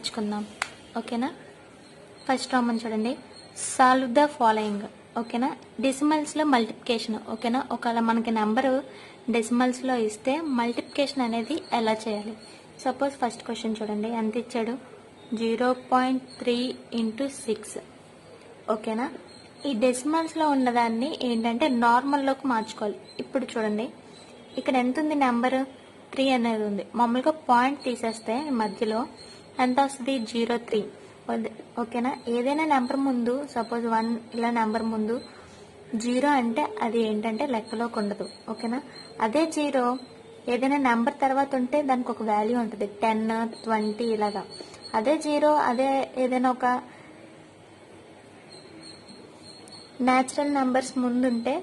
నేర్చుకుందాం. ఓకేనా? ఫస్ట్ రామన్ చూడండి, సాల్వ్ ద ఫాలోయింగ్. ఓకేనా? డెసిమల్స్లో మల్టిప్లికేషన్. ఓకేనా? ఒకవేళ మనకి నెంబరు డెసిమల్స్లో ఇస్తే మల్టిప్లికేషన్ అనేది ఎలా చేయాలి. సపోజ్ ఫస్ట్ క్వశ్చన్ చూడండి, ఎంత ఇచ్చాడు, 0.3 × 6. ఓకేనా? ఈ డెసిమల్స్లో ఉన్నదాన్ని ఏంటంటే నార్మల్లోకి మార్చుకోవాలి. ఇప్పుడు చూడండి, ఇక్కడ ఎంత ఉంది నెంబరు, 3 అనేది ఉంది. మామూలుగా పాయింట్ తీసేస్తే మధ్యలో ఎంత వస్తుంది, 0.3. ఓకేనా? ఏదైనా నెంబర్ ముందు సపోజ్ 1 ఇలా నెంబర్ ముందు 0 అంటే అది ఏంటంటే లెక్కలోకి ఉండదు. ఓకేనా? అదే 0 ఏదైనా నెంబర్ తర్వాత ఉంటే దానికి ఒక వాల్యూ ఉంటుంది, 10, 20 ఇలాగా. అదే 0 అదే ఏదైనా ఒక న్యాచురల్ నెంబర్స్ ముందుంటే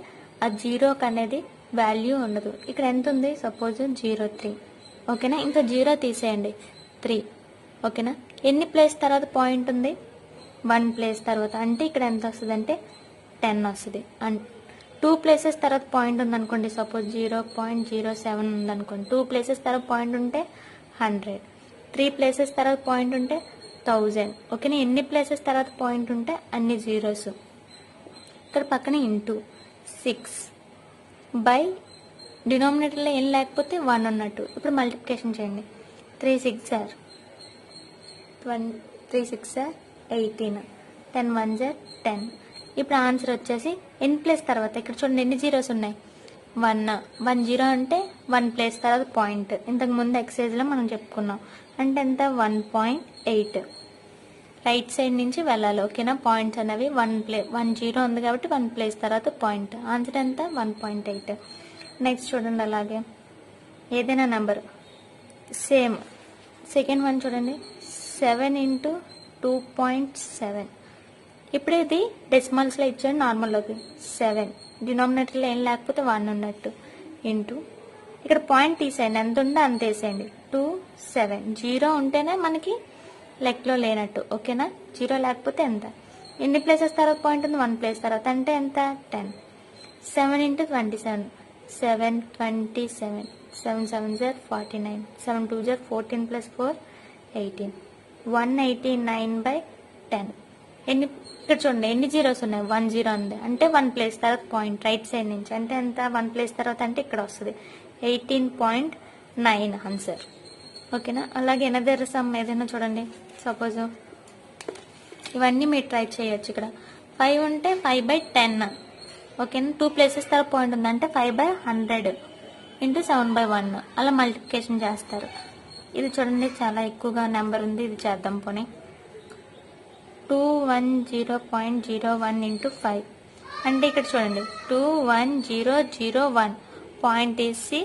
ఆ 0కి అనేది వాల్యూ ఉండదు. ఇక్కడ ఎంత ఉంది, సపోజ్ 0.3. ఓకేనా? ఇంకా 0 తీసేయండి, 3. ఓకేనా? ఎన్ని ప్లేస్ తర్వాత పాయింట్ ఉంది, 1 ప్లేస్ తర్వాత. అంటే ఇక్కడ ఎంత వస్తుంది అంటే 10 వస్తుంది. 2 ప్లేసెస్ తర్వాత పాయింట్ ఉందనుకోండి, సపోజ్ 0.07 ఉందనుకోండి. 2 ప్లేసెస్ తర్వాత పాయింట్ ఉంటే 100. 3 ప్లేసెస్ తర్వాత పాయింట్ ఉంటే 1000. ఓకేనా? ఎన్ని ప్లేసెస్ తర్వాత పాయింట్ ఉంటే అన్ని జీరోస్. ఇక్కడ పక్కన ఇంటూ 6 బై డినామినేటర్లో ఏం లేకపోతే 1 ఉన్నట్టు. ఇప్పుడు మల్టిప్లికేషన్ చేయండి. 3 6 are 18, 10 1s are 10. ఇప్పుడు ఆన్సర్ వచ్చేసి ఎన్ ప్లేస్ తర్వాత ఇక్కడ చూడండి ఎన్ని జీరోస్ ఉన్నాయి, 1 0 అంటే 1 ప్లేస్ తర్వాత పాయింట్. ఇంతకు ముందు ఎక్సైజ్లో మనం చెప్పుకున్నాం. అంటే ఎంత, 1.8. రైట్ సైడ్ నుంచి వెళ్ళాలి. ఓకేనా? పాయింట్స్ అనేవి 1 0 ఉంది కాబట్టి 1 ప్లేస్ తర్వాత పాయింట్. ఆన్సర్ ఎంత, 1.8. నెక్స్ట్ చూడండి, అలాగే ఏదైనా నెంబర్ సేమ్ సెకండ్ వన్ చూడండి, 7 × 2.7. ఇప్పుడు ఇది డెసిమల్స్లో ఇచ్చాడు, నార్మల్లోకి 7. డినామినేటర్లో ఏం లేకపోతే 1 ఉన్నట్టు. ఇంటూ ఇక్కడ పాయింట్ తీసేయండి, ఎంత ఉందో అంత వేసేయండి. 2 7 0 ఉంటేనే మనకి లెక్కలో లేనట్టు. ఓకేనా? 0 లేకపోతే ఎంత, ఎన్ని ప్లేసెస్ తర్వాత పాయింట్ ఉంది, 1 ప్లేస్ తర్వాత. అంటే ఎంత, 10. 7 × 27, 727. 7 7s are 49. 7 2s are 14 + 4 18. 189/10. ఇక్కడ చూడండి ఎన్ని జీరోస్ ఉన్నాయి, 1 0 ఉంది. అంటే 1 ప్లేస్ తర్వాత పాయింట్ రైట్ సైడ్ నుంచి. అంటే ఎంత, 1 ప్లేస్ తర్వాత అంటే ఇక్కడ వస్తుంది 18.9 ఆన్సర్. ఓకేనా? అలాగే ఎనదర్ సమ్ ఏదైనా చూడండి, సపోజ్ ఇవన్నీ మీరు ట్రై చేయొచ్చు. ఇక్కడ 5 ఉంటే 5/10. ఓకేనా? 2 ప్లేసెస్ తర్వాత పాయింట్ ఉంది అంటే 5/100 × 7/1 అలా మల్టిప్లికేషన్ చేస్తారు. ఇది చూడండి చాలా ఎక్కువగా నెంబర్ ఉంది, ఇది చేద్దాం పోనీ. 210.01 × 5 అంటే ఇక్కడ చూడండి 21001 పాయింట్ వేసి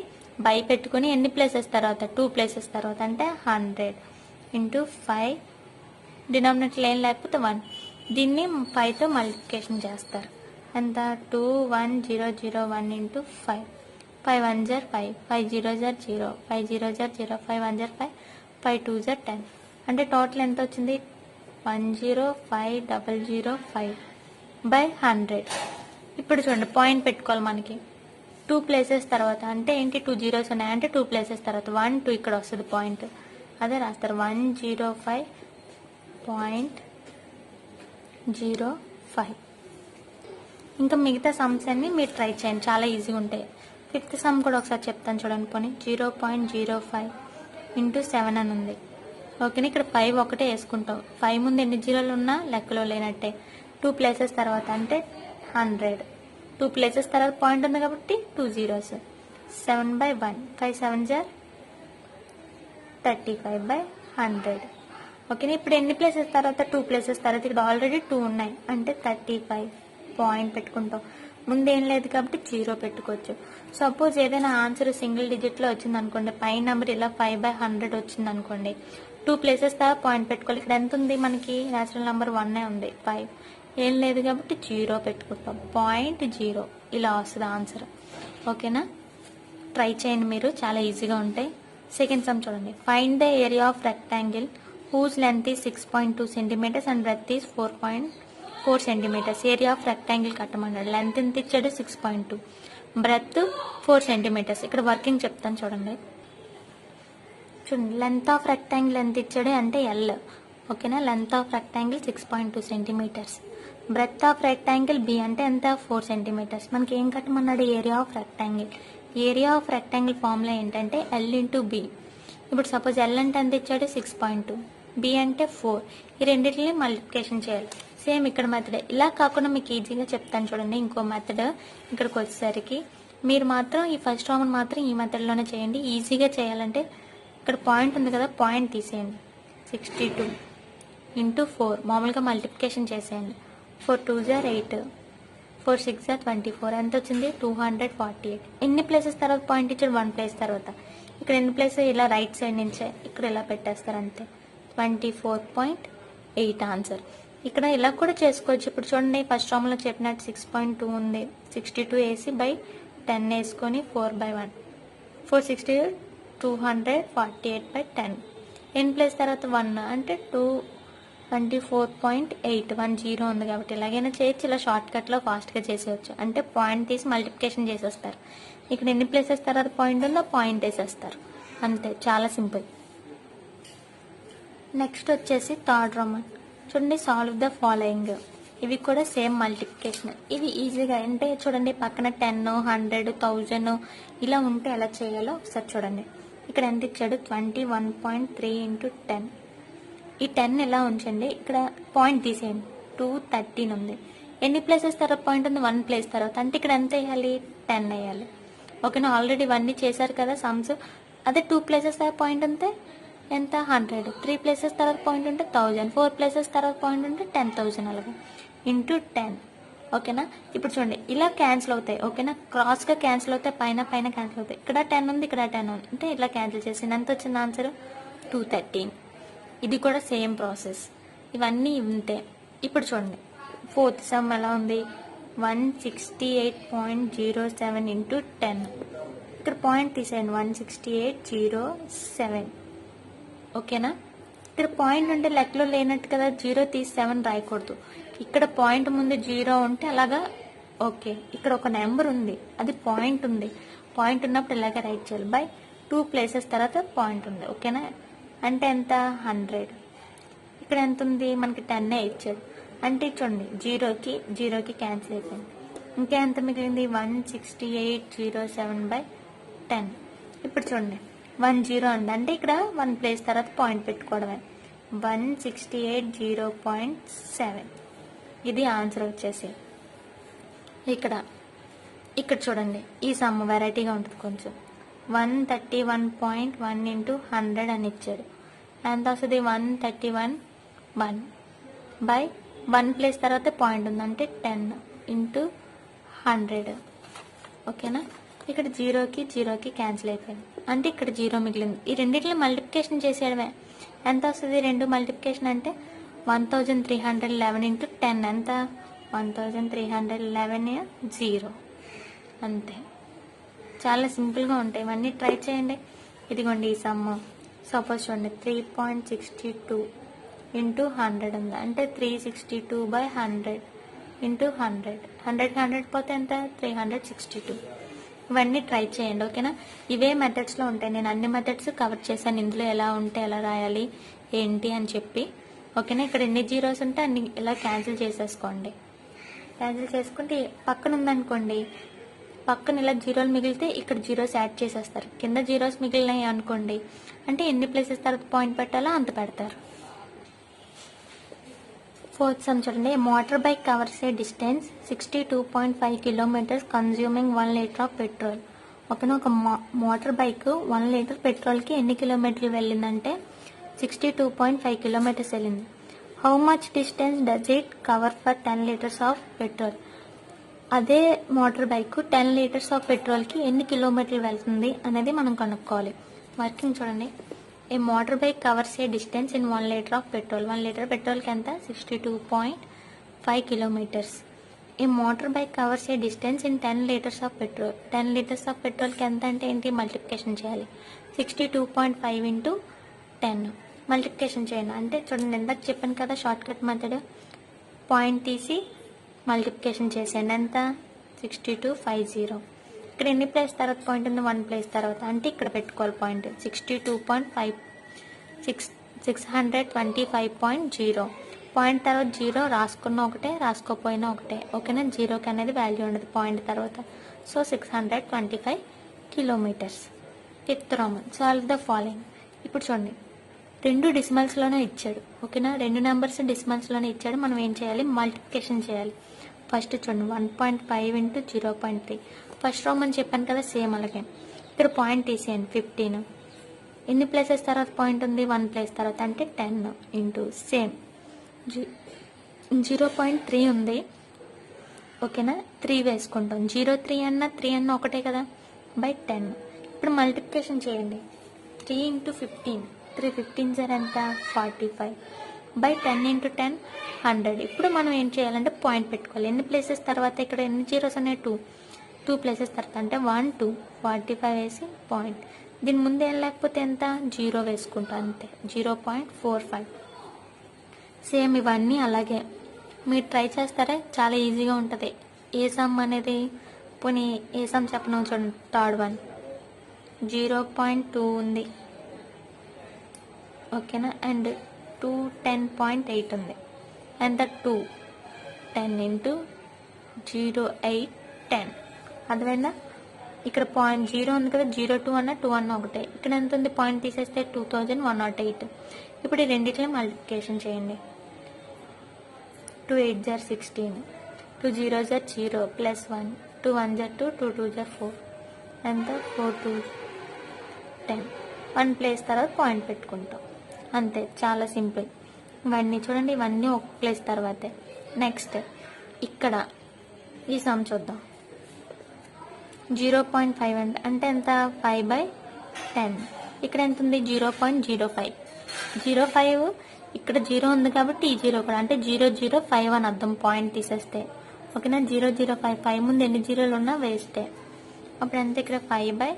బై పెట్టుకుని ఎన్ని ప్లేసెస్ తర్వాత, 2 ప్లేసెస్ తర్వాత. అంటే 100 × 5. డినామినేటర్ ఏం లేకపోతే 1. దీన్ని 5తో మల్టిప్లికేషన్ చేస్తారు. ఎంత, 21001 × 5. 5 1s are 5, 5 0s are 0, 5 0s are 0, 5 1s are 5, 5 2s are 10. అంటే టోటల్ ఎంత వచ్చింది, 105,005/100. ఇప్పుడు చూడండి పాయింట్ పెట్టుకోవాలి మనకి 2 ప్లేసెస్ తర్వాత. అంటే ఏంటి, 2 జీరోస్ ఉన్నాయి అంటే 2 ప్లేసెస్ తర్వాత 1 2 ఇక్కడ వస్తుంది పాయింట్. అదే రాస్తారు 105.05. ఇంకా మిగతా సమ్స్ అన్ని మీరు ట్రై చేయండి, చాలా ఈజీగా ఉంటాయి. 5th సమ్ కూడా ఒకసారి చెప్తాను చూడండి పోనీ. 0.05 × 7 అని ఉంది. ఓకేనా? ఇక్కడ 5 ఒకటే వేసుకుంటాం. 5 ముందు ఎన్ని జీరోలు ఉన్నా లెక్కలో లేనట్టే. 2 ప్లేసెస్ తర్వాత అంటే 100. 2 ప్లేసెస్ తర్వాత పాయింట్ ఉంది కాబట్టి 2 జీరోస్. 7/1. 5 7s are 35/100. ఓకేనా? ఇప్పుడు ఎన్ని ప్లేసెస్ తర్వాత, 2 ప్లేసెస్ తర్వాత. ఇక్కడ ఆల్రెడీ 2 ఉన్నాయి అంటే 35 పాయింట్ పెట్టుకుంటాం. ముందేం లేదు కాబట్టి 0 పెట్టుకోవచ్చు. సపోజ్ ఏదైనా ఆన్సర్ సింగిల్ డిజిట్లో వచ్చింది అనుకోండి, పై నెంబర్ ఇలా 5/100 వచ్చింది అనుకోండి, 2 ప్లేసెస్ తర్వాత పాయింట్ పెట్టుకోవాలి. ఇక్కడ ఎంత ఉంది మనకి, న్యాచురల్ నెంబర్ 1 ఉంది, 5 ఏం లేదు కాబట్టి 0 పెట్టుకుంటాం. 0.0 ఇలా వస్తుంది ఆన్సర్. ఓకేనా? ట్రై చేయండి మీరు, చాలా ఈజీగా ఉంటాయి. సెకండ్ సమ్ చూడండి, find the area of rectangle whose length is 6.2 cm and breadth is 4.4 cm. Area of rectangle కట్టమన్నాడు. లెంత్ ఎంత ఇచ్చాడు, 6.2, బ్రెత్ 4 cm. ఇక్కడ వర్కింగ్ చెప్తాను చూడండి. లెంత్ ఆఫ్ రెక్టాంగిల్ ఎంత ఇచ్చాడు అంటే L, ఓకేనా. Length of rectangle 6.2 centimetres. Breadth of rectangle B అంటే ఎంత 4 సెంటీమీటర్స్. మనకి ఏం కట్టమన్నాడు, area of rectangle. Area of rectangle formula ఏంటంటే ఎల్ ఇంటూ బి. ఇప్పుడు సపోజ్ ఎల్ అంటే ఎంత ఇచ్చాడు 6.2, బి అంటే 4. ఈ రెండింటిని మల్టిప్లికేషన్ చేయాలి. సేమ్ ఇక్కడ మెథడే. ఇలా కాకుండా మీకు ఈజీగా చెప్తాను చూడండి ఇంకో మెథడ్. ఇక్కడికి వచ్చేసరికి మీరు మాత్రం ఈ ఫస్ట్ రామన్ మాత్రం ఈ మెథడ్లోనే చేయండి. ఈజీగా చేయాలంటే ఇక్కడ పాయింట్ ఉంది కదా, పాయింట్ తీసేయండి. 62 ఇంటూ 4 మామూలుగా మల్టిప్లికేషన్ చేసేయండి. 4 2s are 8, 4 6s are 24. ఎంత వచ్చింది 248. ఎన్ని ప్లేసెస్ తర్వాత పాయింట్ ఇచ్చాడు, 1 ప్లేస్ తర్వాత. ఇక్కడ ఎన్ని ప్లేసెస్ ఇలా రైట్ సైడ్ నుంచే ఇక్కడ ఇలా పెట్టేస్తారు అంతే. 24.8 ఆన్సర్. ఇక్కడ ఇలా కూడా చేసుకోవచ్చు. ఇప్పుడు చూడండి ఫస్ట్ రామ్లో చెప్పినట్టు 6.2 ఉంది, 62 వేసి బై 10 వేసుకొని 4/1, 460 248/10. ఎన్ ప్లేస్ తర్వాత 1 అంటే 24.8, 10 ఉంది కాబట్టి ఇలాగైనా చేయొచ్చు. ఇలా షార్ట్ కట్లో ఫాస్ట్గా చేసేయచ్చు. అంటే పాయింట్ తీసి మల్టిప్లికేషన్ చేసేస్తారు. ఇక్కడ ఎన్ని ప్లేసెస్ తర్వాత పాయింట్ ఉందో పాయింట్ వేసేస్తారు అంతే, చాలా సింపుల్. నెక్స్ట్ వచ్చేసి థర్డ్ రోమన్. చూడండి సాల్వ్ ద ఫాలోయింగ్. ఇవి కూడా సేమ్ మల్టిప్లికేషన్. ఇవి ఈజీగా అంటే చూడండి పక్కన 10, 100, 1000 ఇలా ఉంటే ఎలా చేయాలో ఒకసారి చూడండి. ఇక్కడ ఎంత ఇచ్చాడు 21.3 ఇంటూ 10. ఈ 10 ఎలా ఉంచండి, ఇక్కడ పాయింట్ తీసేయండి. 213 ఉంది. ఎన్ని ప్లేసెస్ తర్వాత పాయింట్ ఉంది, 1 ప్లేస్ తర్వాత. అంటే ఇక్కడ ఎంత వేయాలి 10 వేయాలి. ఓకేనా. ఆల్రెడీ ఇవన్నీ చేశారు కదా సమ్స్. అదే 2 ప్లేసెస్ తర్వాత పాయింట్ ఉంటే ఎంత 100, 3 ప్లేసెస్ తర్వాత పాయింట్ ఉంటే 1000, 4 ప్లేసెస్ తర్వాత పాయింట్ ఉంటే 10,000 అలాగా ఇంటూ 10. ఓకేనా. ఇప్పుడు చూడండి ఇలా క్యాన్సిల్ అవుతాయి. ఓకేనా. క్రాస్గా క్యాన్సిల్ అవుతాయి, పైన పైన క్యాన్సిల్ అవుతాయి. ఇక్కడ 10 ఉంది, ఇక్కడ 10 ఉంది, అంటే ఇలా క్యాన్సిల్ చేసి ఎంత వచ్చింది ఆన్సర్ 213. ఇది కూడా సేమ్ ప్రాసెస్. ఇవన్నీ ఉంటే ఇప్పుడు చూడండి ఫోర్త్ సమ్ ఎలా ఉంది 168.07 ఇంటూ 10. ఇక్కడ పాయింట్ తీసేయండి 168.07. ఓకేనా. ఇక్కడ పాయింట్ ఉంటే లెక్కలో లేనట్టు కదా, 0 తీసి 7 రాయకూడదు. ఇక్కడ పాయింట్ ముందు 0 ఉంటే అలాగా ఓకే. ఇక్కడ ఒక నెంబర్ ఉంది, అది పాయింట్ ఉంది. పాయింట్ ఉన్నప్పుడు ఇలాగే రైట్ చేయాలి. బై 2 ప్లేసెస్ తర్వాత పాయింట్ ఉంది. ఓకేనా. అంటే ఎంత 100. ఇక్కడ ఎంత ఉంది మనకి 10 ఇచ్చాడు. అంటే చూడండి 0కి క్యాన్సిల్ అయిపోయింది. ఇంకా ఎంత మిగిలింది 168.07/10. ఇప్పుడు చూడండి 10 ఉంది, అంటే ఇక్కడ 1 ప్లేస్ తర్వాత పాయింట్ పెట్టుకోవడమే. 168.0.7. ఇది ఆన్సర్ వచ్చేసి. ఇక్కడ చూడండి ఈ సమ్ వెరైటీగా ఉంటుంది కొంచెం. 131.1 ఇంటూ 100 అని ఇచ్చాడు. ఎంత వస్తుంది 131 బై 1 ప్లేస్ తర్వాత పాయింట్ ఉంది, అంటే 10 ఇంటూ 100. ఓకేనా. ఇక్కడ 0కి క్యాన్సిల్ అయిపోయింది, అంటే ఇక్కడ 0 మిగిలింది. ఈ రెండింటిని మల్టిప్లికేషన్ చేసేయడమే. ఎంత వస్తుంది 2 మల్టిప్లికేషన్ అంటే 1311 ఇంటూ 10. ఎంత 1311 0. అంతే, చాలా సింపుల్గా ఉంటాయి. ఇవన్నీ ట్రై చేయండి. ఇదిగోండి ఈ సమ్. సపోజ్ చూడండి 3.62 ఇంటూ 100 ఉంది, అంటే 362/100 ఇంటూ 100. 100 పోతే ఎంత 362. ఇవన్నీ ట్రై చేయండి. ఓకేనా. ఇవే మెథడ్స్లో ఉంటాయి. నేను అన్ని మెథడ్స్ కవర్ చేశాను ఇందులో, ఎలా ఉంటే ఎలా రాయాలి ఏంటి అని చెప్పి. ఓకేనా. ఇక్కడ ఎన్ని జీరోస్ ఉంటే అన్ని ఇలా క్యాన్సిల్ చేసేసుకోండి. క్యాన్సిల్ చేసుకుంటే పక్కన ఉందనుకోండి, పక్కన ఇలా జీరోలు మిగిలితే ఇక్కడ జీరోస్ యాడ్ చేసేస్తారు. కింద జీరోస్ మిగిలినాయి అనుకోండి, అంటే ఎన్ని ప్లేసెస్ తర్వాత పాయింట్ పెట్టాలో అంత పెడతారు. ఫోర్త్ సమ్ చూడండి. Motor bike covers a distance 62.5 kilometres consuming 1 litre of petrol. ఓకేనా. ఒక మోటార్ బైక్ 1 లీటర్ పెట్రోల్కి ఎన్ని కిలోమీటర్లు వెళ్ళిందంటే 62.5 కిలోమీటర్స్ వెళ్ళింది. How much distance does it cover for 10 litres of petrol. అదే మోటార్ బైక్ 10 లీటర్స్ ఆఫ్ పెట్రోల్కి ఎన్ని కిలోమీటర్లు వెళ్తుంది అనేది మనం కనుక్కోవాలి. వర్కింగ్ చూడండి. A motor bike covers a distance in 1 litre of petrol. 1 litre పెట్రోల్కి ఎంత 62.5 kilometres. A motor bike covers a distance in 10 litres of petrol. 10 litres of పెట్రోల్కి ఎంత అంటే ఏంటి మల్టిప్లికేషన్ చేయాలి. 62.5 ఇంటూ 10 మల్టిప్లికేషన్ చేయండి. అంటే చూడండి ఇందాక చెప్పాను కదా షార్ట్ కట్ మెథడ్. పాయింట్ తీసి మల్టిప్లికేషన్ చేసేయండి. ఎంత 6250. ఇక్కడ ఎన్ని ప్లేస్ తర్వాత పాయింట్ ఉంది 1 ప్లేస్ తర్వాత, అంటే ఇక్కడ పెట్టుకోవాలి పాయింట్. 62.5 625.0. పాయింట్ తర్వాత జీరో రాసుకున్న ఒకటే, రాసుకోపోయినా ఒకటే. ఓకేనా, జీరోకి అనేది వాల్యూ ఉండదు పాయింట్ తర్వాత. So 625 kilometres. Fifth Roman, solve the following. ఇప్పుడు చూడండి, రెండు డిసిమల్స్లోనే ఇచ్చాడు. ఓకేనా, రెండు నెంబర్స్ డిసిమల్స్లోనే ఇచ్చాడు. మనం ఏం చేయాలి, మల్టిప్లికేషన్ చేయాలి. ఫస్ట్ చూడండి, 1.5 ఇంటూ 0.3. ఫస్ట్ రోమన్ చెప్పాను కదా, సేమ్ అలాగే. ఇక్కడ పాయింట్ తీసేయండి 15. ఎన్ని ప్లేసెస్ తర్వాత పాయింట్ ఉంది, 1 ప్లేస్ తర్వాత, అంటే 10 ఇంటూ సేమ్ 0.3 ఉంది. ఓకేనా, 3 వేసుకుంటాం. 0.3 అన్న 3 అన్న ఒకటే కదా, బై 10. ఇప్పుడు మల్టిప్లికేషన్ చేయండి. 3 ఇంటూ 15, 3 15 సార్ ఎంత, 45 బై 10 ఇంటూ 10 100. ఇప్పుడు మనం ఏం చేయాలంటే పాయింట్ పెట్టుకోవాలి. ఎన్ని ప్లేసెస్ తర్వాత, ఇక్కడ ఎన్ని జీరోస్ ఉన్నాయి, 2 ప్లేసెస్ తర్వాత, అంటే 1 2 45 వేసి పాయింట్. దీని ముందు ఏం లేకపోతే ఎంత, 0 వేసుకుంటాం అంతే, 0.45. సేమ్ ఇవన్నీ అలాగే మీరు ట్రై చేస్తారే, చాలా ఈజీగా ఉంటుంది. ఏ సమ్ అనేది, పోనీ ఏ సమ్ చెప్పను చూడండి. థర్డ్ వన్ 0.2 ఉంది. ఓకేనా, అండ్ 2 10.8 ఉంది. And the 2 10 into 0 8 10. అర్థమైందా, ఇక్కడ పాయింట్ 0 ఉంది కదా, 0.2 అన్న 2 అన్న ఒకటే. ఇక్కడ ఎంత ఉంది, పాయింట్ తీసేస్తే 2108. ఇప్పుడు ఈ రెండింటిని మల్టిప్లికేషన్ చేయండి. 2 8 jar 16, 2 0 jar 0 plus 1, 2 1 jar 2, 2 2 jar 4, ఎంత 4 2 10. 1 ప్లేస్ తర్వాత పాయింట్ పెట్టుకుంటాం అంతే, చాలా సింపుల్. ఇవన్నీ చూడండి, ఇవన్నీ ఒక ప్లేస్ తర్వాతే. నెక్స్ట్ ఇక్కడ ఈ సమ్ చూద్దాం. 0.5 అంటే ఎంత, 5/10. ఇక్కడ ఎంత ఉంది, 0.05. 05 ఇక్కడ 0 ఉంది కాబట్టి ఈ 0 కూడా, అంటే 005 అని అర్థం పాయింట్ తీసేస్తే. ఓకేనా, 005 5 ముందు ఎన్ని జీరోలు ఉన్నా వేస్టే. అప్పుడు ఎంత, ఇక్కడ 5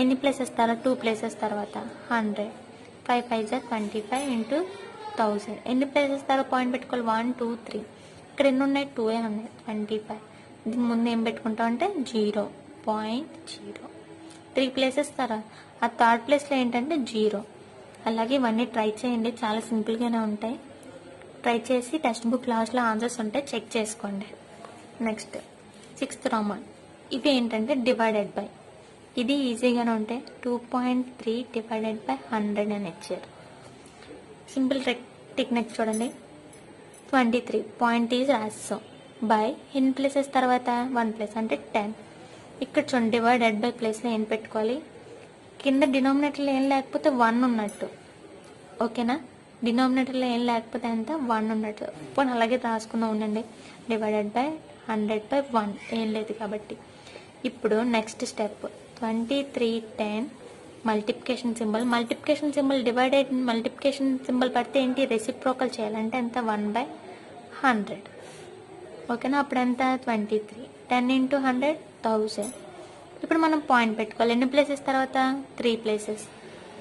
ఎన్ని ప్లేసెస్ తర్వాత, 2 ప్లేసెస్ తర్వాత 100. 5 5 जार 25 ఇంటూ 1000. ఎన్ని ప్లేసెస్ తర్వాత పాయింట్ పెట్టుకోవాలి, 1 2 3. ఇక్కడ ఎన్ని ఉన్నాయి, 2 ఉన్నాయి, 25. దీని ముందు ఏం పెట్టుకుంటాం అంటే 0.0. 3 ప్లేసెస్ తర్వాత ఆ థర్డ్ ప్లేస్లో ఏంటంటే 0. అలాగే ఇవన్నీ ట్రై చేయండి, చాలా సింపుల్గానే ఉంటాయి. ట్రై చేసి టెక్స్ట్ బుక్ లాస్ట్లో ఆన్సర్స్ ఉంటే చెక్ చేసుకోండి. నెక్స్ట్ సిక్స్త్ రోమన్, ఇవి ఏంటంటే డివైడెడ్ బై. ఇది ఈజీగానే ఉంటాయి. 2.3 డివైడెడ్ బై 100 అని ఇచ్చారు. సింపుల్ టెక్నిక్ చూడండి. 23 పాయింట్ ఈజ్ రాస్తాం బై ఎన్ని ప్లేసెస్ తర్వాత 1 ప్లేస్ అంటే 10. ఇక్కడ చూడండి, డివైడెడ్ బై ప్లేస్లో ఏం పెట్టుకోవాలి, కింద డినామినేటర్లో ఏం లేకపోతే 1 ఉన్నట్టు. ఓకేనా, డినామినేటర్లో ఏం లేకపోతే ఎంత, 1 ఉన్నట్టు. పోనీ అలాగే రాసుకుందాం ఉండండి. డివైడెడ్ బై 100/1 ఏం లేదు కాబట్టి. ఇప్పుడు next step 23 10 multiplication symbol. Multiplication symbol divided multiplication symbol పడితే ఏంటి, రెసిప్రోకల్ చేయాలంటే ఎంత, 1/100. ఓకేనా, అప్పుడు ఎంత 23. 10 ఇంటూ 100 1000. ఇప్పుడు మనం పాయింట్ పెట్టుకోవాలి. ఎన్ని ప్లేసెస్ తర్వాత, 3 ప్లేసెస్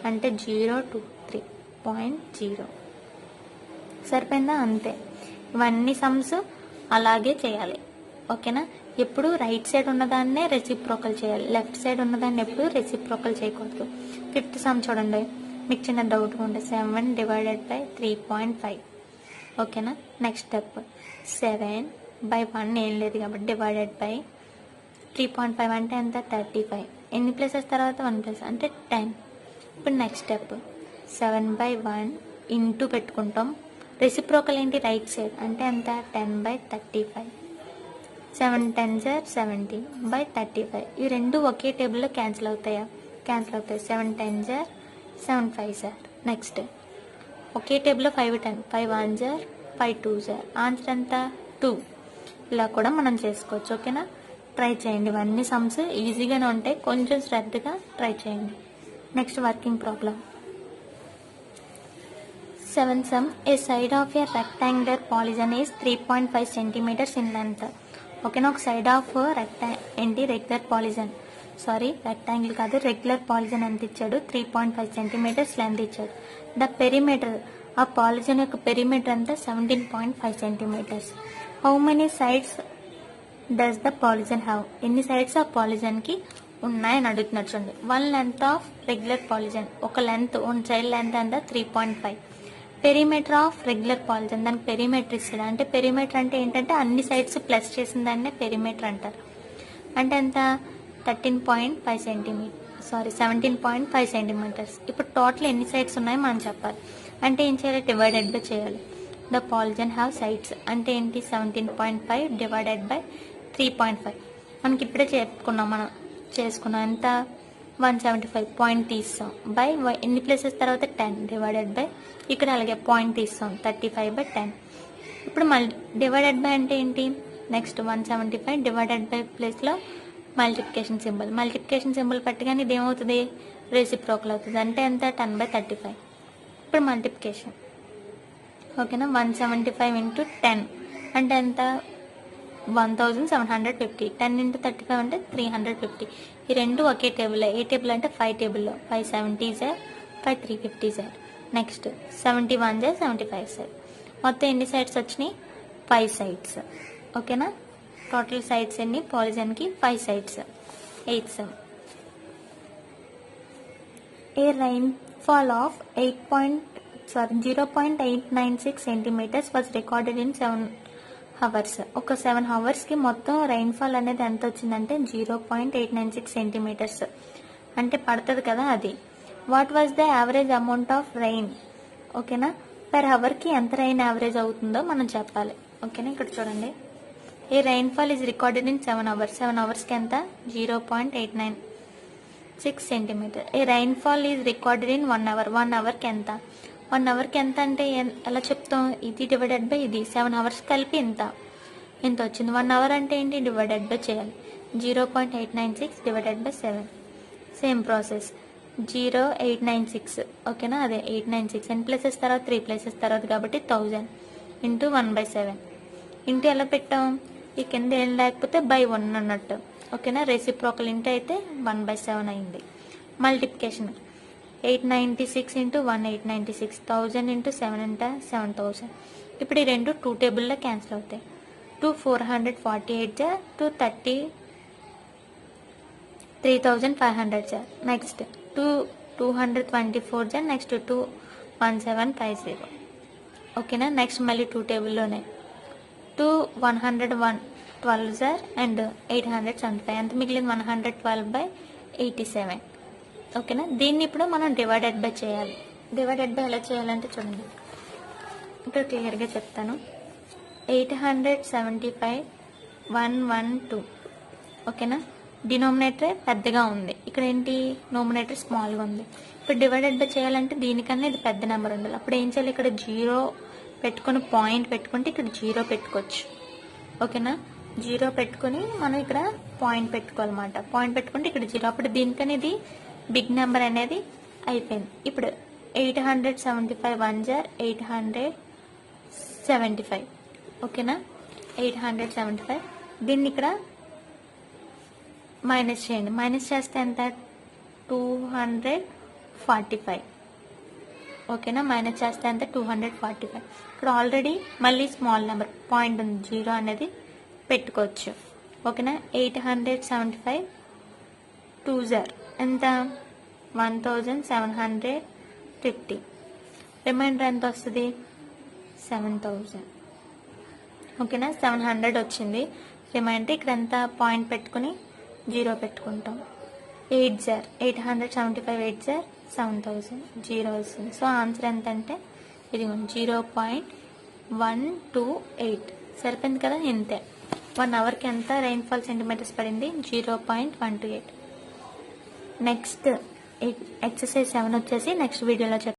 అంటే 0 2 3.0. సరిపోయిందా, అంతే. ఇవన్నీ సమ్స్ అలాగే చేయాలి. ఓకేనా, ఎప్పుడు రైట్ సైడ్ ఉన్నదాన్నే రెసిప్రోకల్ చేయాలి, లెఫ్ట్ సైడ్ ఉన్నదాన్ని ఎప్పుడు రెసిప్రోకల్ చేయకూడదు. ఫిఫ్త్ సమ్ చూడండి, మీకు చిన్న డౌట్ ఉంటే 7 డివైడెడ్ బై 3.5. ఓకేనా, నెక్స్ట్ స్టెప్ 7/1 ఏం లేదు కాబట్టి డివైడెడ్ బై 3.5 అంటే ఎంత, 35. ఎన్ని ప్లేసెస్ తర్వాత 1 ప్లేస్ అంటే 10. ఇప్పుడు నెక్స్ట్ స్టెప్ 7/1 ఇంటూ పెట్టుకుంటాం. రెసిప్రోకల్ ఏంటి, రైట్ సైడ్ అంటే ఎంత, 10/35. 7 10 जार 70/35. ఈ రెండు ఒకే టేబుల్లో క్యాన్సిల్ అవుతాయా, క్యాన్సిల్ అవుతాయి. 7 10 जार 7 5 जार. నెక్స్ట్ ఒకే టేబుల్లో 5 10, 5 1 जार 5 2 जार. ఆన్సర్ ఎంత, 2. ఇలా కూడా మనం చేసుకోవచ్చు. ఓకేనా, ట్రై చేయండి. ఇవన్నీ సమ్స్ ఈజీగానే ఉంటాయి, కొంచెం శ్రద్ధగా ట్రై చేయండి. Next working problem 7 sum. A side of a rectangular polygon is 3.5 centimeters in length. ఓకేనా, ఒక side of regular polygon, rectangle కాదు, రెగ్యులర్ పాలిజన్ ఎంత ఇచ్చాడు, 3.5 centimeters లెంత్ ఇచ్చాడు. ద పెరిమీటర్, ఆ పాలిజన్ యొక్క పెరిమీటర్ అంతా 17.5 centimeters. How many sides does the polygon have. ఎన్ని సైడ్స్ ఆ పాలిజన్కి ఉన్నాయని అడుగుతున్నారు. చూడండి, 1 లెంత్ ఆఫ్ రెగ్యులర్ పాలిజన్, ఒక లెంత్, 1 సైడ్ లెంత్ ఎంత 3.5. పెరిమీటర్ ఆఫ్ రెగ్యులర్ పాలిజన్, దానికి పెరిమీటర్ ఇస్తాడు. అంటే పెరిమీటర్ అంటే ఏంటంటే అన్ని సైడ్స్ ప్లస్ చేసిన దాన్నే పెరిమీటర్ అంటారు. అంటే ఎంత 13.5 సెంటీమీటర్ 17.5 సెంటీమీటర్స్. ఇప్పుడు టోటల్ ఎన్ని సైడ్స్ ఉన్నాయో మనం చెప్పాలి. అంటే ఏం చేయాలి, డివైడెడ్ బై చేయాలి. ద పాలిజన్ హ్యావ్ సైడ్స్ అంటే ఏంటి, 17.5 డివైడెడ్ బై 3.5. మనకి ఇప్పుడే మనం చేసుకున్నాం. ఎంత 175. పాయింట్ తీస్తాం బై ఎన్ని ప్లేసెస్ తర్వాత 10 డివైడెడ్ బై ఇక్కడ అలాగే పాయింట్ తీస్తాం 35/10. ఇప్పుడు మళ్ళీ డివైడెడ్ బై అంటే ఏంటి, నెక్స్ట్ 175 డివైడెడ్ బై ప్లేస్లో మల్టిప్లికేషన్ సింబల్ పెట్టగానే ఇది ఏమవుతుంది, రెసిప్రోకల్ అవుతుంది. అంటే ఎంత 10/35. ఇప్పుడు మల్టిప్లికేషన్, ఓకేనా. 175 ఇంటూ 10 అంటే ఎంత 1750. 10 ఇంటూ 35 అంటే 350. ఈ రెండు ఒకే టేబుల్. ఏ టేబుల్ అంటే 5 టేబుల్లో 570 sir 5350 sir. Next 71 sir 75 sir. మొత్తం ఎన్ని సైడ్స్ వచ్చినాయి, 5 సైడ్స్. ఓకేనా. టోటల్ సైడ్స్ ఎన్ని పాలిజన్కి, 5 sides. 8 some. A rainfall of 0.896 centimeters was recorded in 7 hours. ఒక 7 అవర్స్కి మొత్తం రైన్ఫాల్ అనేది ఎంత వచ్చిందంటే 0.896 సెంటీమీటర్స్. అంటే పడుతుంది కదా అది. What was the average amount of rain, ఓకేనా. పర్ అవర్కి ఎంత రైన్ యావరేజ్ అవుతుందో మనం చెప్పాలి. ఓకేనా. ఇక్కడ చూడండి, a rainfall is recorded in 7 hours. 7 అవర్స్కి ఎంత 0.896 centimetre. A rainfall is recorded in 1 hour. 1 అవర్కి ఎంత, 1 అవర్కి ఎంత అంటే ఎలా చెప్తాం, ఇది డివైడెడ్ బై ఇది. 7 అవర్స్ కలిపి ఎంత వచ్చింది. 1 అవర్ అంటే ఏంటి, డివైడెడ్ బై చేయాలి. 0.896 డివైడెడ్ బై 7. సేమ్ ప్రాసెస్ 0896, ఓకేనా. అదే 896 ఎన్ ప్లేసెస్ తర్వాత 3 ప్లేసెస్ తర్వాత కాబట్టి 1000 ఇంటూ 1/7. ఇంటూ ఎలా పెట్టాం, ఈ కింద ఏం లేకపోతే బై 1 అన్నట్టు, ఓకేనా. రెసిప్రోకల్ ఇంటూ అయితే 1/7 అయింది. మల్టిప్లికేషన్ 896 ఇంటూ 1 896, 1000 ఇంటూ 7 అంటే 7000. ఇప్పుడు ఈ రెండు 2 టేబుల్లో క్యాన్సిల్ అవుతాయి. 2 448 జా 2 3500 జా. నెక్స్ట్ 224 జా. నెక్స్ట్ 2 1750, ఓకేనా. నెక్స్ట్ మళ్ళీ 2 టేబుల్లోనే 2 112 జార్ అండ్ 875 ఎంత మిగిలింది 112/87, ఓకేనా. దీన్ని ఇప్పుడు మనం డివైడెడ్ బై చేయాలి. డివైడెడ్ బై ఎలా చేయాలంటే చూడండి, ఇక్కడ క్లియర్గా చెప్తాను. 875 112, ఓకేనా. డినోమినేటర్ పెద్దగా ఉంది, ఇక్కడ ఏంటి నోమినేటర్ స్మాల్గా ఉంది. ఇప్పుడు డివైడెడ్ బై చేయాలంటే దీనికన్నా ఇది పెద్ద నెంబర్ ఉండాలి. అప్పుడు ఏం చేయాలి, ఇక్కడ 0 పెట్టుకొని పాయింట్ పెట్టుకుంటే ఇక్కడ 0 పెట్టుకోవచ్చు, ఓకేనా. 0 పెట్టుకొని మనం ఇక్కడ పాయింట్ పెట్టుకోవాలన్నమాట. పాయింట్ పెట్టుకుంటే ఇక్కడ 0. అప్పుడు దీనికని ఇది బిగ్ నెంబర్ అనేది అయిపోయింది. ఇప్పుడు 875 1 జార్ 875, ఓకేనా. 875 దీన్ని ఇక్కడ మైనస్ చేయండి. మైనస్ చేస్తే ఎంత 245, ఓకేనా. మైనస్ చేస్తే ఎంత 245. ఇక్కడ ఆల్రెడీ మళ్ళీ స్మాల్ నెంబర్ పాయింట్ ఉంది, 0 అనేది పెట్టుకోవచ్చు, ఓకేనా. 875 2 జార్ ఎంత 1750. రిమైండర్ ఎంత వస్తుంది 7000, ఓకేనా. 700 వచ్చింది రిమైండర్. ఇక్కడ ఎంత పాయింట్ పెట్టుకుని 0 పెట్టుకుంటాం. 8 జార్ 875 8 జార్ 7000, 0 వస్తుంది. సో ఆన్సర్ ఎంత అంటే ఇది 0.128. సరిపోయింది కదా. ఇంతే. 1 అవర్కి ఎంత రైన్ఫాల్ సెంటీమీటర్స్ పడింది 0.128. నెక్స్ట్ ఎక్సర్సైజ్ 7 వచ్చేసి నెక్స్ట్ వీడియోలో చెప్తాను.